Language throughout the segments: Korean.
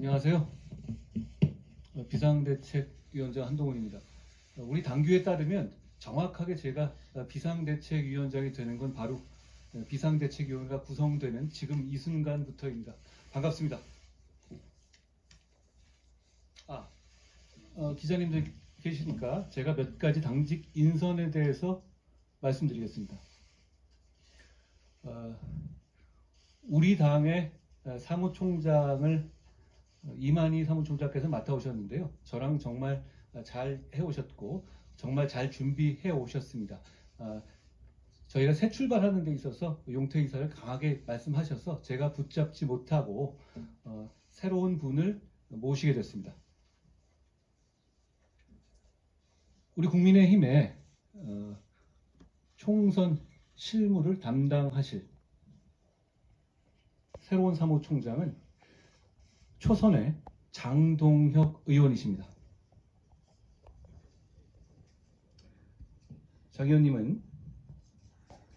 안녕하세요. 비상대책위원장 한동훈입니다. 우리 당규에 따르면 정확하게 제가 비상대책위원장이 되는 건 바로 비상대책위원회가 구성되는 지금 이 순간부터입니다. 반갑습니다. 기자님들 계시니까 제가 몇 가지 당직 인선에 대해서 말씀드리겠습니다. 우리 당의 사무총장을 이만희 사무총장께서 맡아오셨는데요. 저랑 정말 잘 해오셨고 정말 잘 준비해 오셨습니다. 저희가 새 출발하는 데 있어서 용퇴이사를 강하게 말씀하셔서 제가 붙잡지 못하고 새로운 분을 모시게 됐습니다. 우리 국민의힘의 총선 실무를 담당하실 새로운 사무총장은 초선의 장동혁 의원이십니다. 장 의원님은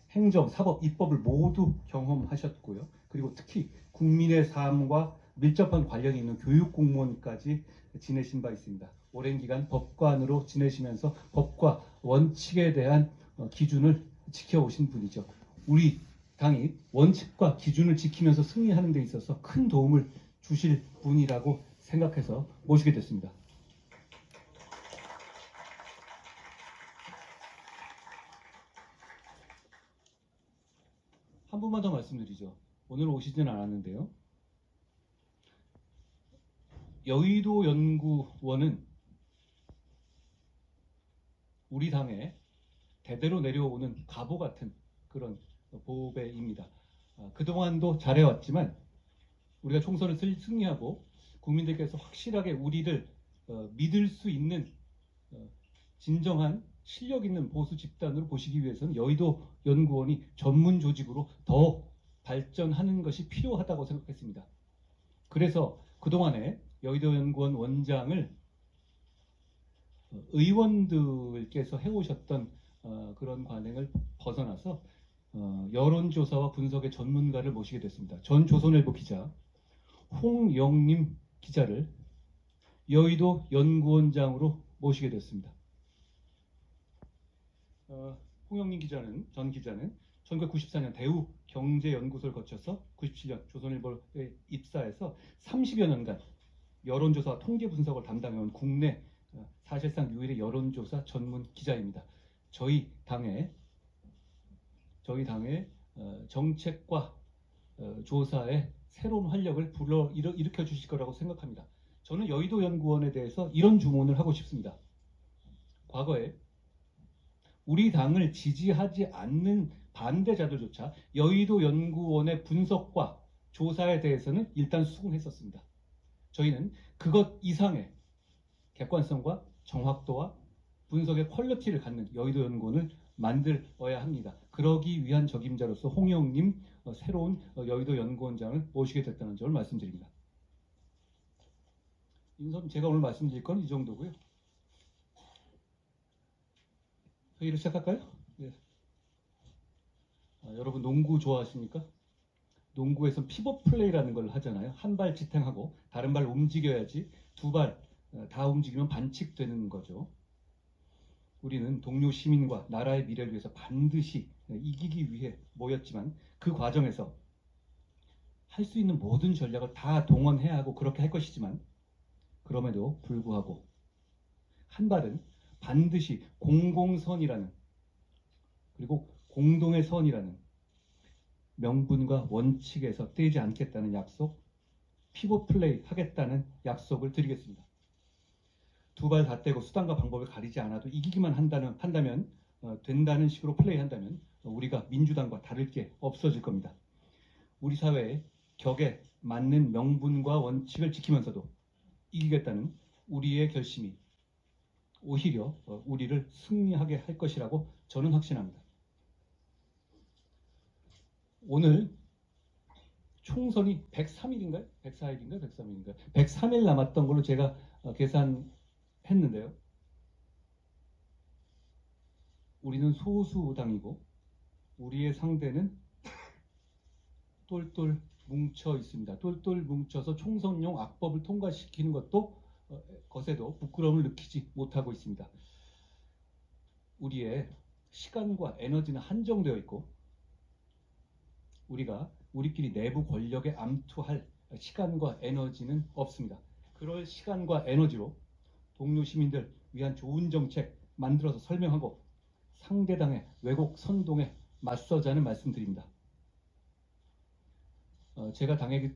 행정, 사법, 입법을 모두 경험하셨고요. 그리고 특히 국민의 삶과 밀접한 관련이 있는 교육 공무원까지 지내신 바 있습니다. 오랜 기간 법관으로 지내시면서 법과 원칙에 대한 기준을 지켜오신 분이죠. 우리 당이 원칙과 기준을 지키면서 승리하는 데 있어서 큰 도움을 주실 분이라고 생각해서 모시게 됐습니다. 한 분만 더 말씀드리죠. 오늘 오시진 않았는데요. 여의도 연구원은 우리 당에 대대로 내려오는 갑오 같은 그런 보배입니다. 그동안도 잘해왔지만 우리가 총선을 승리하고 국민들께서 확실하게 우리를 믿을 수 있는 진정한 실력 있는 보수 집단으로 보시기 위해서는 여의도 연구원이 전문 조직으로 더 발전하는 것이 필요하다고 생각했습니다. 그래서 그동안에 여의도 연구원 원장을 의원들께서 해오셨던 그런 관행을 벗어나서 여론조사와 분석의 전문가를 모시게 됐습니다. 전 조선일보 기자 홍영림 기자를 여의도 연구원장으로 모시게 됐습니다. 홍영림 전 기자는 1994년 대우 경제연구소를 거쳐서 97년 조선일보에 입사해서 30여 년간 여론조사와 통계 분석을 담당해온 국내 사실상 유일의 여론조사 전문 기자입니다. 저희 당의 정책과 조사에 새로운 활력을 일으켜 주실 거라고 생각합니다. 저는 여의도 연구원에 대해서 이런 주문을 하고 싶습니다. 과거에 우리 당을 지지하지 않는 반대자들조차 여의도 연구원의 분석과 조사에 대해서는 일단 수긍했었습니다. 저희는 그것 이상의 객관성과 정확도와 분석의 퀄리티를 갖는 여의도 연구원을 만들어야 합니다. 그러기 위한 적임자로서 홍영림 새로운 여의도 연구원장을 모시게 됐다는 점을 말씀드립니다. 인선 제가 오늘 말씀드릴 건 이 정도고요. 회의를 시작할까요? 네. 여러분 농구 좋아하십니까? 농구에서 피벗 플레이라는 걸 하잖아요. 한 발 지탱하고 다른 발 움직여야지 두 발 다 움직이면 반칙되는 거죠. 우리는 동료 시민과 나라의 미래를 위해서 반드시 이기기 위해 모였지만 그 과정에서 할 수 있는 모든 전략을 다 동원해야 하고 그렇게 할 것이지만 그럼에도 불구하고 한 발은 반드시 공공선이라는 그리고 공동의 선이라는 명분과 원칙에서 떼지 않겠다는 약속, 피벗 플레이 하겠다는 약속을 드리겠습니다. 두 발 다 떼고 수단과 방법을 가리지 않아도 이기기만 한다면 된다는 식으로 플레이한다면 우리가 민주당과 다를 게 없어질 겁니다. 우리 사회의 격에 맞는 명분과 원칙을 지키면서도 이기겠다는 우리의 결심이 오히려 우리를 승리하게 할 것이라고 저는 확신합니다. 오늘 총선이 103일인가요? 104일인가요? 103일인가요? 103일 남았던 걸로 제가 계산했는데요. 우리는 소수당이고 우리의 상대는 똘똘 뭉쳐 있습니다. 똘똘 뭉쳐서 총선용 악법을 통과시키는 것에도 부끄러움을 느끼지 못하고 있습니다. 우리의 시간과 에너지는 한정되어 있고 우리가 우리끼리 내부 권력에 암투할 시간과 에너지는 없습니다. 그럴 시간과 에너지로 동료 시민들 위한 좋은 정책 만들어서 설명하고 상대당의 왜곡 선동에 맞서자는 말씀드립니다. 제가 당의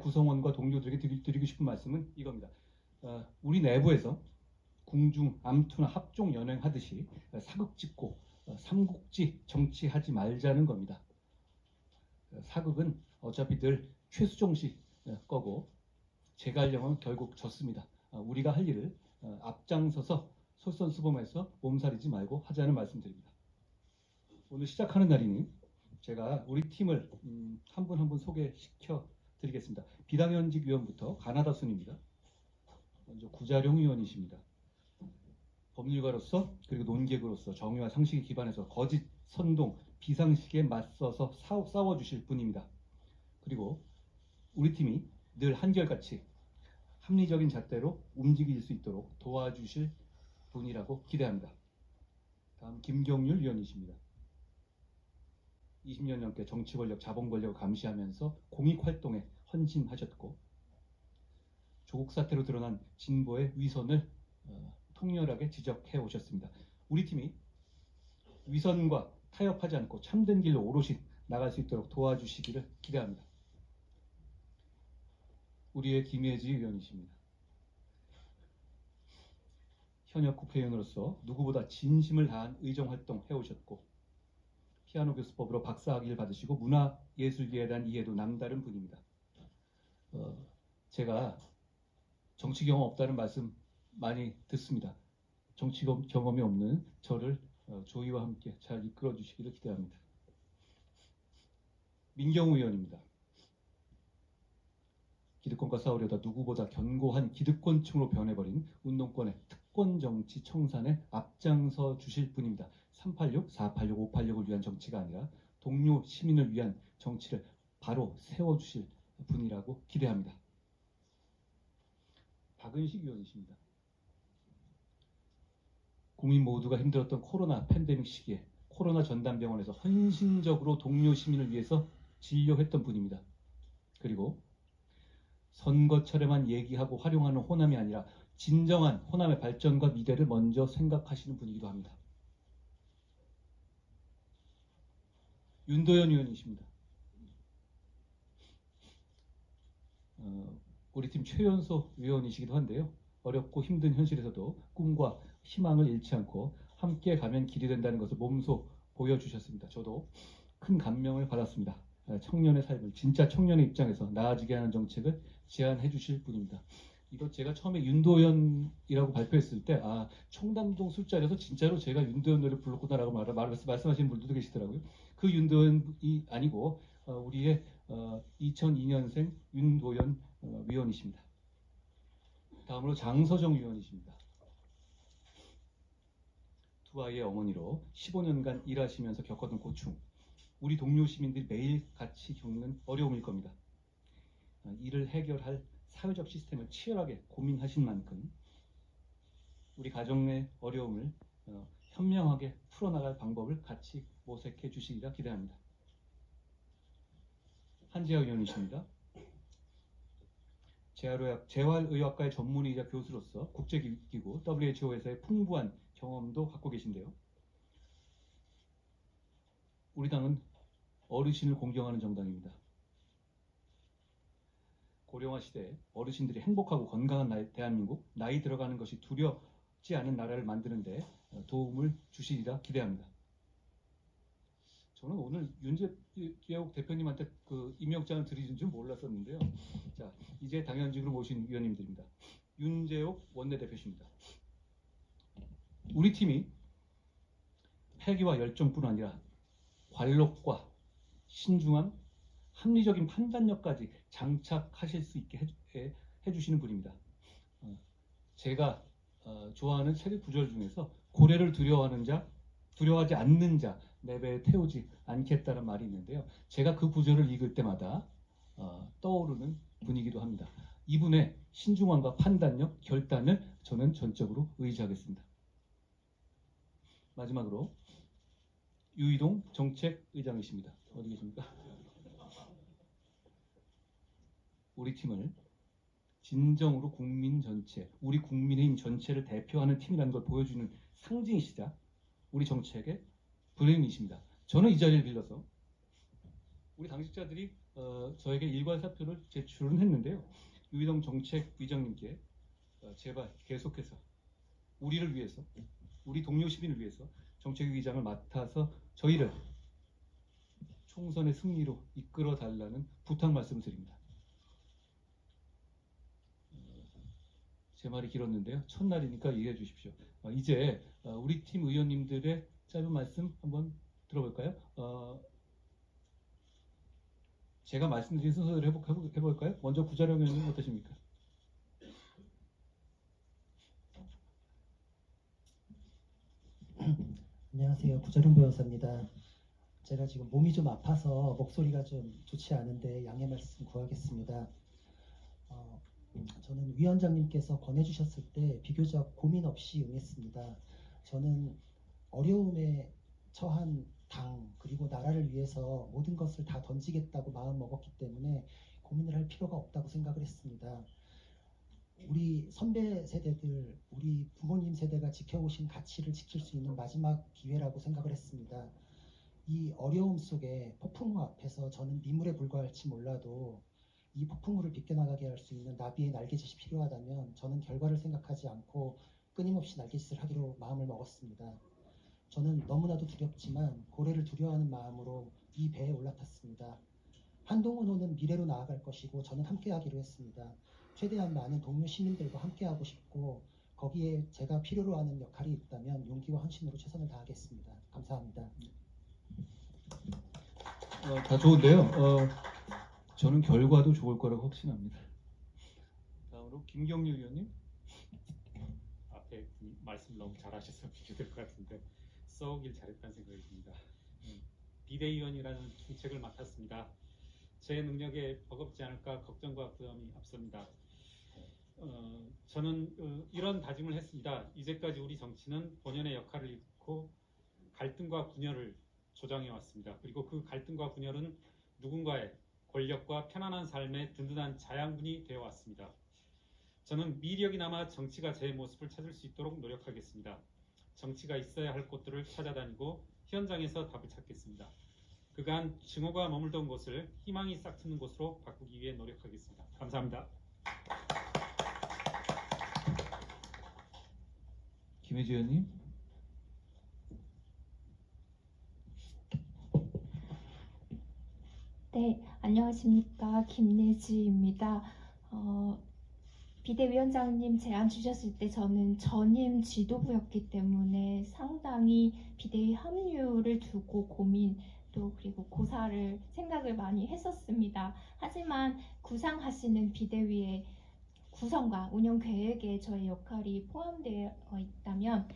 구성원과 동료들에게 드리고 싶은 말씀은 이겁니다. 우리 내부에서 궁중 암투나 합종 연행하듯이 사극짓고 삼국지 정치하지 말자는 겁니다. 사극은 어차피 늘 최수종 씨 거고 제갈량은 결국 졌습니다. 우리가 할 일을 앞장서서 솔선수범해서 몸살이지 말고 하자는 말씀드립니다. 오늘 시작하는 날이니 제가 우리 팀을 한 분 한 분 소개시켜 드리겠습니다. 비당연직 위원부터 가나다 순입니다. 먼저 구자룡 위원이십니다. 법률가로서 그리고 논객으로서 정의와 상식에 기반해서 거짓, 선동, 비상식에 맞서서 싸워주실 분입니다. 그리고 우리 팀이 늘 한결같이 합리적인 잣대로 움직일 수 있도록 도와주실 분이라고 기대합니다. 다음 김경률 위원이십니다. 20년 넘게 정치 권력, 자본 권력을 감시하면서 공익 활동에 헌신하셨고 조국 사태로 드러난 진보의 위선을 통렬하게 지적해 오셨습니다. 우리 팀이 위선과 타협하지 않고 참된 길로 오롯이 나갈 수 있도록 도와주시기를 기대합니다. 우리의 김혜지 위원이십니다. 현역 국회의원으로서 누구보다 진심을 다한 의정활동 해오셨고 피아노 교수법으로 박사학위를 받으시고 문화예술계에 대한 이해도 남다른 분입니다. 제가 정치 경험 없다는 말씀 많이 듣습니다. 정치 경험이 없는 저를 조이와 함께 잘 이끌어 주시기를 기대합니다. 민경우 의원입니다. 기득권과 싸우려다 누구보다 견고한 기득권층으로 변해버린 운동권의 특권정치 청산에 앞장서 주실 분입니다. 386, 486, 586을 위한 정치가 아니라 동료 시민을 위한 정치를 바로 세워주실 분이라고 기대합니다. 박은식 의원이십니다. 국민 모두가 힘들었던 코로나 팬데믹 시기에 코로나 전담병원에서 헌신적으로 동료 시민을 위해서 진료했던 분입니다. 그리고 선거철에만 얘기하고 활용하는 호남이 아니라 진정한 호남의 발전과 미래를 먼저 생각하시는 분이기도 합니다. 윤도현 의원이십니다. 우리 팀 최연소 위원이시기도 한데요. 어렵고 힘든 현실에서도 꿈과 희망을 잃지 않고 함께 가면 길이 된다는 것을 몸소 보여주셨습니다. 저도 큰 감명을 받았습니다. 청년의 삶을 진짜 청년의 입장에서 나아지게 하는 정책을 제안해 주실 분입니다. 이거 제가 처음에 윤도현이라고 발표했을 때 청담동 술자리에서 진짜로 제가 윤도현 노래 불렀구나라고 말씀하시는 분들도 계시더라고요. 그 윤도현이 아니고 우리의 2002년생 윤도현 위원이십니다. 다음으로 장서정 위원이십니다. 두 아이의 어머니로 15년간 일하시면서 겪었던 고충, 우리 동료 시민들이 매일 같이 겪는 어려움일 겁니다. 이를 해결할 사회적 시스템을 치열하게 고민하신 만큼 우리 가정의 어려움을 현명하게 풀어나갈 방법을 같이 모색해 주시리라 기대합니다. 한재하 의원이십니다. 재활의학과의 전문의이자 교수로서 국제기구 WHO에서의 풍부한 경험도 갖고 계신데요. 우리 당은 어르신을 공경하는 정당입니다. 고령화 시대에 어르신들이 행복하고 건강한 대한민국, 나이 들어가는 것이 두렵지 않은 나라를 만드는 데 도움을 주시리라 기대합니다. 저는 오늘 윤재욱 대표님한테 그 임명장을 드리는 줄 몰랐었는데요. 자, 이제 당연직으로 모신 위원님들입니다. 윤재욱 원내대표십니다. 우리 팀이 패기와 열정뿐 아니라 관록과 신중함, 합리적인 판단력까지 장착하실 수 있게 해주시는 분입니다. 제가 좋아하는 세력 구절 중에서 고래를 두려워하는 자 두려워하지 않는 자 내배에 태우지 않겠다는 말이 있는데요. 제가 그 구절을 읽을 때마다 떠오르는 분이기도 합니다. 이분의 신중함과 판단력, 결단을 저는 전적으로 의지하겠습니다. 마지막으로 유이동 정책의장이십니다. 어디 계십니까? 우리 팀을 진정으로 국민 전체, 우리 국민의힘 전체를 대표하는 팀이라는 걸 보여주는 상징이시자 우리 정책의 브레인이십니다. 저는 이 자리를 빌려서 우리 당직자들이 저에게 일괄사표를 제출은 했는데요. 유이동 정책위장님께 제발 계속해서 우리를 위해서, 우리 동료 시민을 위해서 정책위장을 맡아서 저희를 총선의 승리로 이끌어 달라는 부탁 말씀을 드립니다. 제 말이 길었는데요. 첫날이니까 이해해 주십시오. 이제 우리 팀 의원님들의 짧은 말씀 한번 들어볼까요? 제가 말씀드린 순서대로 해볼까요? 먼저 구자령 의원님 어떠십니까? 안녕하세요. 구자룡 변호사입니다. 제가 지금 몸이 좀 아파서 목소리가 좀 좋지 않은데 양해 말씀 구하겠습니다. 저는 위원장님께서 권해주셨을 때 비교적 고민 없이 응했습니다. 저는 어려움에 처한 당 그리고 나라를 위해서 모든 것을 다 던지겠다고 마음 먹었기 때문에 고민을 할 필요가 없다고 생각을 했습니다. 우리 선배 세대들, 우리 부모님 세대가 지켜오신 가치를 지킬 수 있는 마지막 기회라고 생각을 했습니다. 이 어려움 속에 폭풍우 앞에서 저는 미물에 불과할지 몰라도 이 폭풍우를 비껴나가게 할 수 있는 나비의 날개짓이 필요하다면 저는 결과를 생각하지 않고 끊임없이 날개짓을 하기로 마음을 먹었습니다. 저는 너무나도 두렵지만 고래를 두려워하는 마음으로 이 배에 올라탔습니다. 한동훈 호는 미래로 나아갈 것이고 저는 함께하기로 했습니다. 최대한 많은 동료 시민들과 함께하고 싶고 거기에 제가 필요로 하는 역할이 있다면 용기와 헌신으로 최선을 다하겠습니다. 감사합니다. 다 좋은데요. 저는 결과도 좋을 거라고 확신합니다. 다음으로 김경률 의원님. 앞에 말씀 너무 잘하셔서 비교될 것 같은데 써오길 잘했다는 생각이 듭니다. 비대위원이라는 중책을 맡았습니다. 제 능력에 버겁지 않을까 걱정과 부담이 앞섭니다. 저는 이런 다짐을 했습니다. 이제까지 우리 정치는 본연의 역할을 잃고 갈등과 분열을 조장해 왔습니다. 그리고 그 갈등과 분열은 누군가의 권력과 편안한 삶의 든든한 자양분이 되어 왔습니다. 저는 미력이 남아 정치가 제 모습을 찾을 수 있도록 노력하겠습니다. 정치가 있어야 할 곳들을 찾아다니고 현장에서 답을 찾겠습니다. 그간 증오가 머물던 곳을 희망이 싹트는 곳으로 바꾸기 위해 노력하겠습니다. 감사합니다. 김혜지 의원님. 네, 안녕하십니까. 김예지입니다. 비대위원장님 제안 주셨을 때 저는 전임 지도부였기 때문에 상당히 비대위 합류를 두고 고민 또 그리고 고사를 생각을 많이 했었습니다. 하지만 구상하시는 비대위의 구성과 운영 계획에 저의 역할이 포함되어 있다면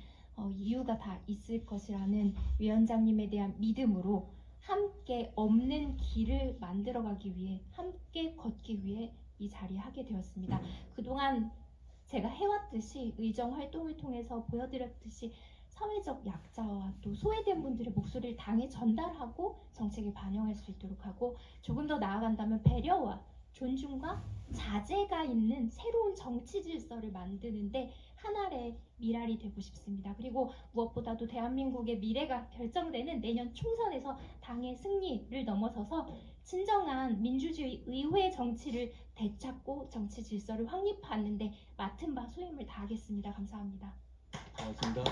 이유가 다 있을 것이라는 위원장님에 대한 믿음으로 함께 없는 길을 만들어가기 위해 함께 걷기 위해 이 자리에 하게 되었습니다. 그동안 제가 해왔듯이 의정 활동을 통해서 보여드렸듯이 사회적 약자와 또 소외된 분들의 목소리를 당에 전달하고 정책에 반영할 수 있도록 하고 조금 더 나아간다면 배려와 존중과 자제가 있는 새로운 정치 질서를 만드는데 한 알의 미랄이 되고 싶습니다. 그리고 무엇보다도 대한민국의 미래가 결정되는 내년 총선에서 당의 승리를 넘어서서 진정한 민주주의 의회 정치를 되찾고 정치 질서를 확립하는데 맡은 바 소임을 다하겠습니다. 감사합니다. 고맙습니다.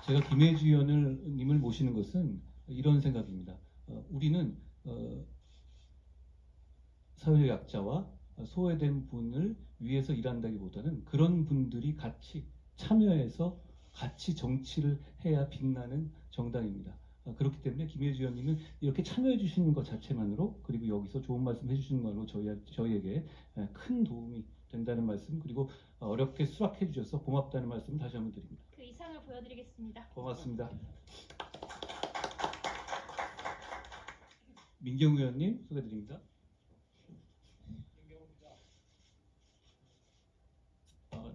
제가 김혜지 의원님을 모시는 것은 이런 생각입니다. 우리는 사회적 약자와 소외된 분을 위해서 일한다기보다는 그런 분들이 같이 참여해서 같이 정치를 해야 빛나는 정당입니다. 그렇기 때문에 김혜지 의원님은 이렇게 참여해 주시는 것 자체만으로 그리고 여기서 좋은 말씀 해주시는 것으로 저희에게 큰 도움이 된다는 말씀 그리고 어렵게 수락해 주셔서 고맙다는 말씀을 다시 한번 드립니다. 그 이상을 보여드리겠습니다. 고맙습니다. 민경우 의원님 소개드립니다.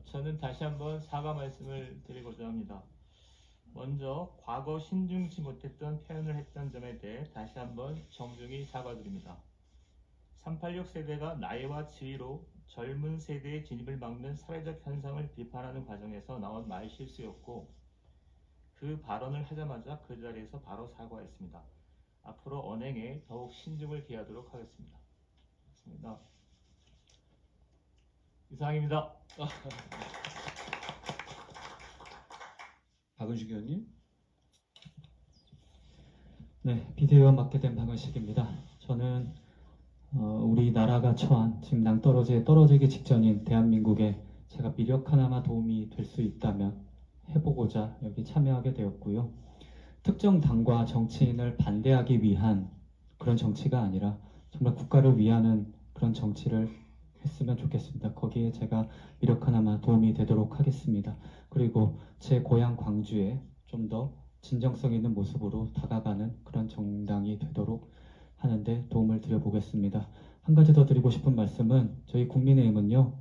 저는 다시 한번 사과 말씀을 드리고자 합니다. 먼저 과거 신중치 못했던 표현을 했던 점에 대해 다시 한번 정중히 사과드립니다. 386 세대가 나이와 지위로 젊은 세대의 진입을 막는 사회적 현상을 비판하는 과정에서 나온 말실수였고 그 발언을 하자마자 그 자리에서 바로 사과했습니다. 앞으로 언행에 더욱 신중을 기하도록 하겠습니다. 맞습니다. 이상입니다. 박은식 의원님. 네, 비대위원 맡게 된 박은식입니다. 저는 우리나라가 처한 지금 낭떠러지에 떨어지기 직전인 대한민국에 제가 미력 하나마 도움이 될 수 있다면 해보고자 여기 참여하게 되었고요. 특정 당과 정치인을 반대하기 위한 그런 정치가 아니라 정말 국가를 위하는 그런 정치를 했으면 좋겠습니다. 거기에 제가 미력 하나마 도움이 되도록 하겠습니다. 그리고 제 고향 광주에 좀 더 진정성 있는 모습으로 다가가는 그런 정당이 되도록 하는데 도움을 드려보겠습니다. 한 가지 더 드리고 싶은 말씀은 저희 국민의힘은요,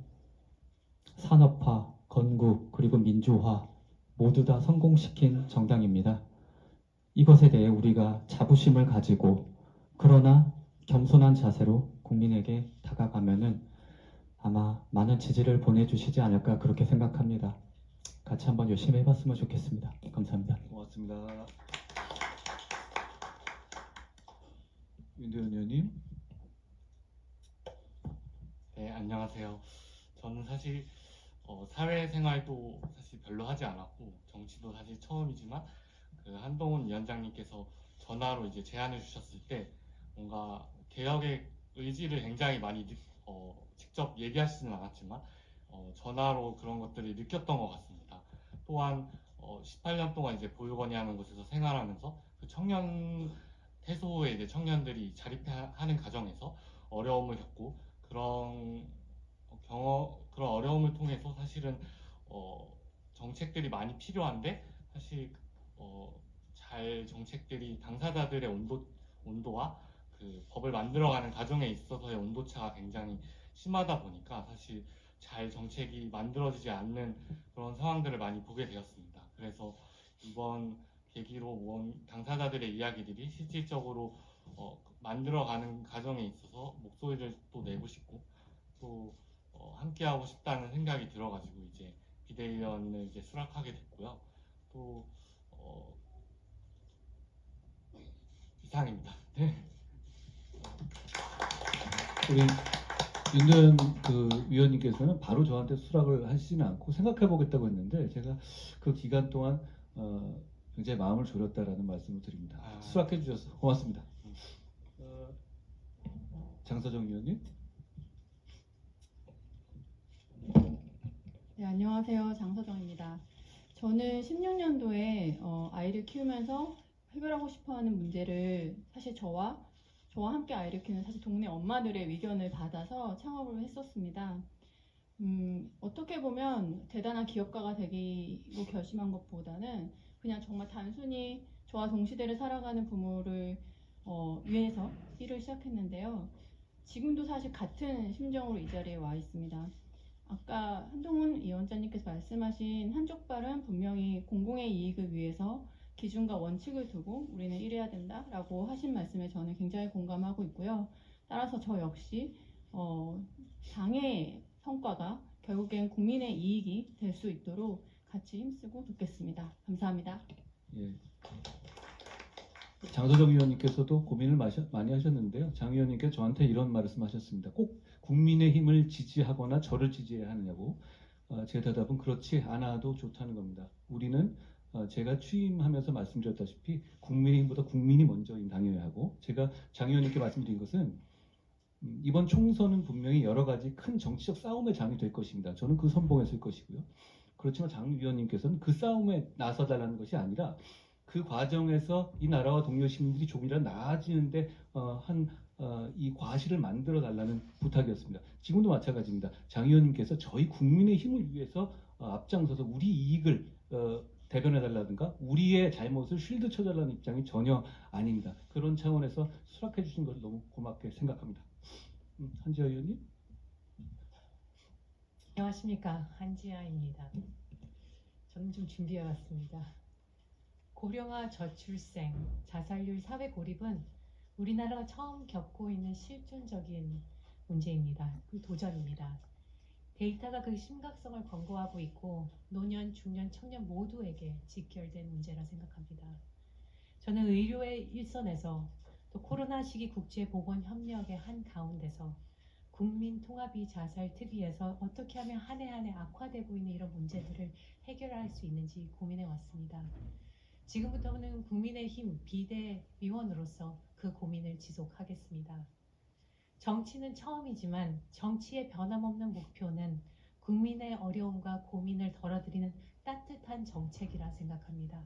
산업화, 건국, 그리고 민주화 모두 다 성공시킨 정당입니다. 이것에 대해 우리가 자부심을 가지고 그러나 겸손한 자세로 국민에게 다가가면은 아마 많은 지지를 보내주시지 않을까 그렇게 생각합니다. 같이 한번 열심히 해봤으면 좋겠습니다. 감사합니다. 고맙습니다. 윤대현 의원님. 네, 안녕하세요. 저는 사실 사회생활도 사실 별로 하지 않았고 정치도 사실 처음이지만 그 한동훈 위원장님께서 전화로 이제 제안을 주셨을 때 뭔가 개혁의 의지를 굉장히 많이 직접 얘기하시지는 않았지만 전화로 그런 것들을 느꼈던 것 같습니다. 또한 18년 동안 이제 보육원이라는 곳에서 생활하면서 그 청년 태소의 이제 청년들이 자립하는 과정에서 어려움을 겪고 그런 어려움을 통해서 사실은 정책들이 많이 필요한데 사실 잘 정책들이 당사자들의 온도와 그 법을 만들어가는 과정에 있어서의 온도차가 굉장히 심하다 보니까 사실 잘 정책이 만들어지지 않는 그런 상황들을 많이 보게 되었습니다. 그래서 이번 계기로 모은 당사자들의 이야기들이 실질적으로 만들어가는 과정에 있어서 목소리를 또 내고 싶고 또 함께하고 싶다는 생각이 들어가지고 이제 비대위원을 이제 수락하게 됐고요. 또 이상입니다. 네. 우리 윤대현 그 위원님께서는 바로 저한테 수락을 하시지는 않고 생각해 보겠다고 했는데 제가 그 기간 동안 굉장히 마음을 졸였다라는 말씀을 드립니다. 수락해 주셔서 고맙습니다. 장서정 위원님. 네, 안녕하세요. 장서정입니다. 저는 16년도에 아이를 키우면서 해결하고 싶어하는 문제를 사실 저와 함께 아이를 키우는 사실 동네 엄마들의 의견을 받아서 창업을 했었습니다. 어떻게 보면 대단한 기업가가 되기로 결심한 것보다는 그냥 정말 단순히 저와 동시대를 살아가는 부모를 위해서 일을 시작했는데요. 지금도 사실 같은 심정으로 이 자리에 와 있습니다. 아까 한동훈 위원장님께서 말씀하신 한쪽 발은 분명히 공공의 이익을 위해서 기준과 원칙을 두고 우리는 일해야 된다라고 하신 말씀에 저는 굉장히 공감하고 있고요. 따라서 저 역시 당의 성과가 결국엔 국민의 이익이 될 수 있도록 같이 힘쓰고 돕겠습니다. 감사합니다. 예. 장서정 위원님께서도 고민을 많이 하셨는데요. 장 위원님께서 저한테 이런 말씀하셨습니다. 꼭 국민의힘을 지지하거나 저를 지지해야 하느냐고. 제 대답은 그렇지 않아도 좋다는 겁니다. 우리는 제가 취임하면서 말씀드렸다시피 국민의힘보다 국민이 먼저인 당이어야 하고, 제가 장 의원님께 말씀드린 것은 이번 총선은 분명히 여러 가지 큰 정치적 싸움의 장이 될 것입니다. 저는 그 선봉에 설 것이고요. 그렇지만 장 위원님께서는 그 싸움에 나서달라는 것이 아니라 그 과정에서 이 나라와 동료 시민들이 조금이라도 나아지는데 이 과실을 만들어 달라는 부탁이었습니다. 지금도 마찬가지입니다. 장 의원님께서 저희 국민의 힘을 위해서 앞장서서 우리 이익을 대변해달라든가 우리의 잘못을 쉴드 쳐달라는 입장이 전혀 아닙니다. 그런 차원에서 수락해 주신 것을 너무 고맙게 생각합니다. 한지아 의원님. 안녕하십니까, 한지아입니다. 저는 좀 준비해왔습니다. 고령화 저출생, 자살률 사회 고립은 우리나라가 처음 겪고 있는 실존적인 문제입니다. 그 도전입니다. 데이터가 그 심각성을 권고하고 있고 노년, 중년, 청년 모두에게 직결된 문제라 생각합니다. 저는 의료의 일선에서 또 코로나 시기 국제보건협력의 한 가운데서 국민통합이 자살 특위에서 어떻게 하면 한 해 한 해 악화되고 있는 이런 문제들을 해결할 수 있는지 고민해 왔습니다. 지금부터는 국민의힘 비대위원으로서 그 고민을 지속하겠습니다. 정치는 처음이지만 정치의 변함없는 목표는 국민의 어려움과 고민을 덜어드리는 따뜻한 정책이라 생각합니다.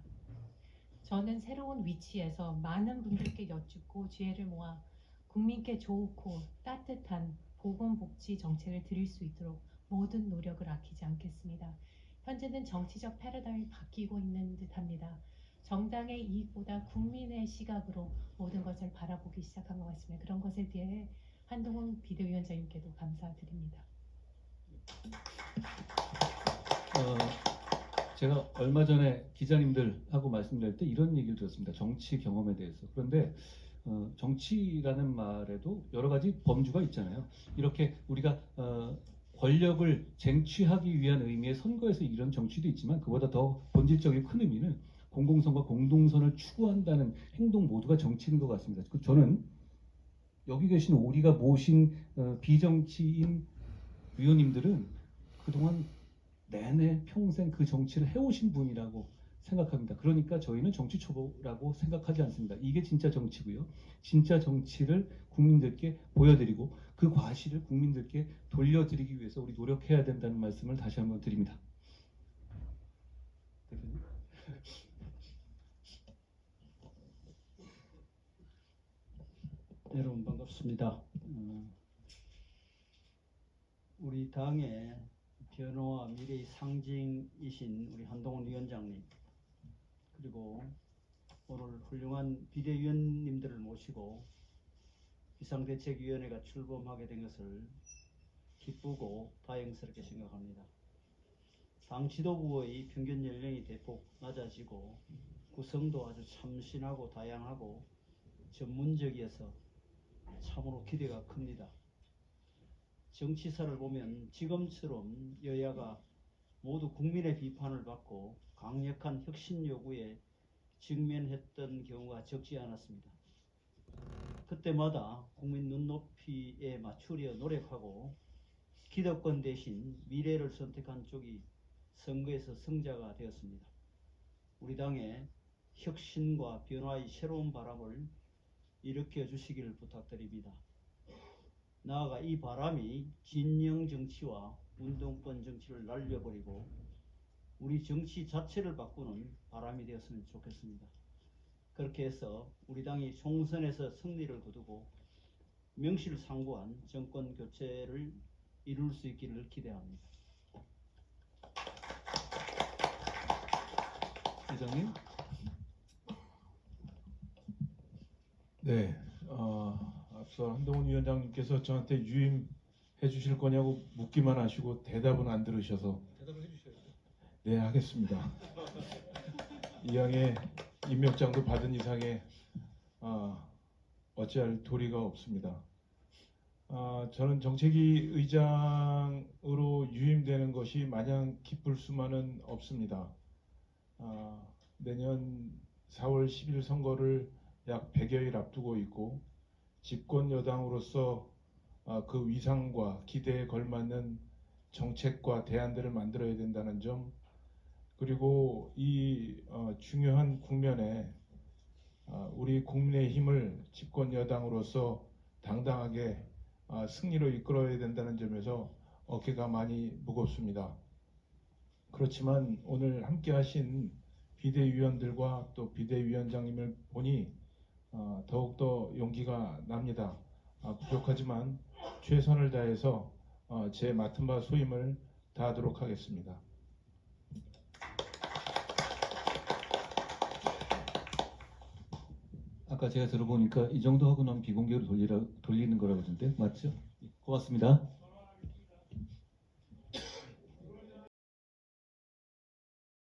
저는 새로운 위치에서 많은 분들께 여쭙고 지혜를 모아 국민께 좋고 따뜻한 보건복지 정책을 드릴 수 있도록 모든 노력을 아끼지 않겠습니다. 현재는 정치적 패러다임이 바뀌고 있는 듯합니다. 정당의 이익보다 국민의 시각으로 모든 것을 바라보기 시작한 것 같습니다. 그런 것에 대해 한동훈 비대위원장님께도 감사드립니다. 제가 얼마 전에 기자님들하고 말씀드릴 때 이런 얘기를 들었습니다. 정치 경험에 대해서. 그런데 정치라는 말에도 여러 가지 범주가 있잖아요. 이렇게 우리가 권력을 쟁취하기 위한 의미의 선거에서 이런 정치도 있지만 그보다 더 본질적이고 큰 의미는 공공선과 공동선을 추구한다는 행동 모두가 정치인 것 같습니다. 저는 여기 계신 우리가 모신 비정치인 위원님들은 그동안 내내 평생 그 정치를 해오신 분이라고 생각합니다. 그러니까 저희는 정치 초보라고 생각하지 않습니다. 이게 진짜 정치고요. 진짜 정치를 국민들께 보여드리고 그 과실을 국민들께 돌려드리기 위해서 우리 노력해야 된다는 말씀을 다시 한번 드립니다. 대표님. 여러분 반갑습니다. 우리 당의 변호와 미래의 상징이신 우리 한동훈 위원장님, 그리고 오늘 훌륭한 비대위원님들을 모시고 비상대책위원회가 출범하게 된 것을 기쁘고 다행스럽게 생각합니다. 당 지도부의 평균 연령이 대폭 낮아지고 구성도 아주 참신하고 다양하고 전문적이어서 참으로 기대가 큽니다. 정치사를 보면 지금처럼 여야가 모두 국민의 비판을 받고 강력한 혁신 요구에 직면했던 경우가 적지 않았습니다. 그때마다 국민 눈높이에 맞추려 노력하고 기득권 대신 미래를 선택한 쪽이 선거에서 승자가 되었습니다. 우리 당의 혁신과 변화의 새로운 바람을 일으켜 주시기를 부탁드립니다. 나아가 이 바람이 진영 정치와 운동권 정치를 날려버리고 우리 정치 자체를 바꾸는 바람이 되었으면 좋겠습니다. 그렇게 해서 우리 당이 총선에서 승리를 거두고 명실상부한 정권 교체를 이룰 수 있기를 기대합니다. 회장님. 네, 앞서 한동훈 위원장님께서 저한테 유임해 주실 거냐고 묻기만 하시고 대답은 안 들으셔서 대답을 해주셔야죠. 네, 하겠습니다. 이왕에 임명장도 받은 이상에 어찌할 도리가 없습니다. 저는 정책위 의장으로 유임되는 것이 마냥 기쁠 수만은 없습니다. 내년 4월 10일 선거를 약 100여일 앞두고 있고 집권 여당으로서 그 위상과 기대에 걸맞는 정책과 대안들을 만들어야 된다는 점, 그리고 이 중요한 국면에 우리 국민의힘을 집권 여당으로서 당당하게 승리로 이끌어야 된다는 점에서 어깨가 많이 무겁습니다. 그렇지만 오늘 함께 하신 비대위원들과 또 비대위원장님을 보니 더욱더 용기가 납니다. 부족하지만 최선을 다해서 제 맡은 바 소임을 다하도록 하겠습니다. 아까 제가 들어보니까 이 정도 하고 나면 비공개로 돌리는 거라고 그러던데 맞죠? 고맙습니다.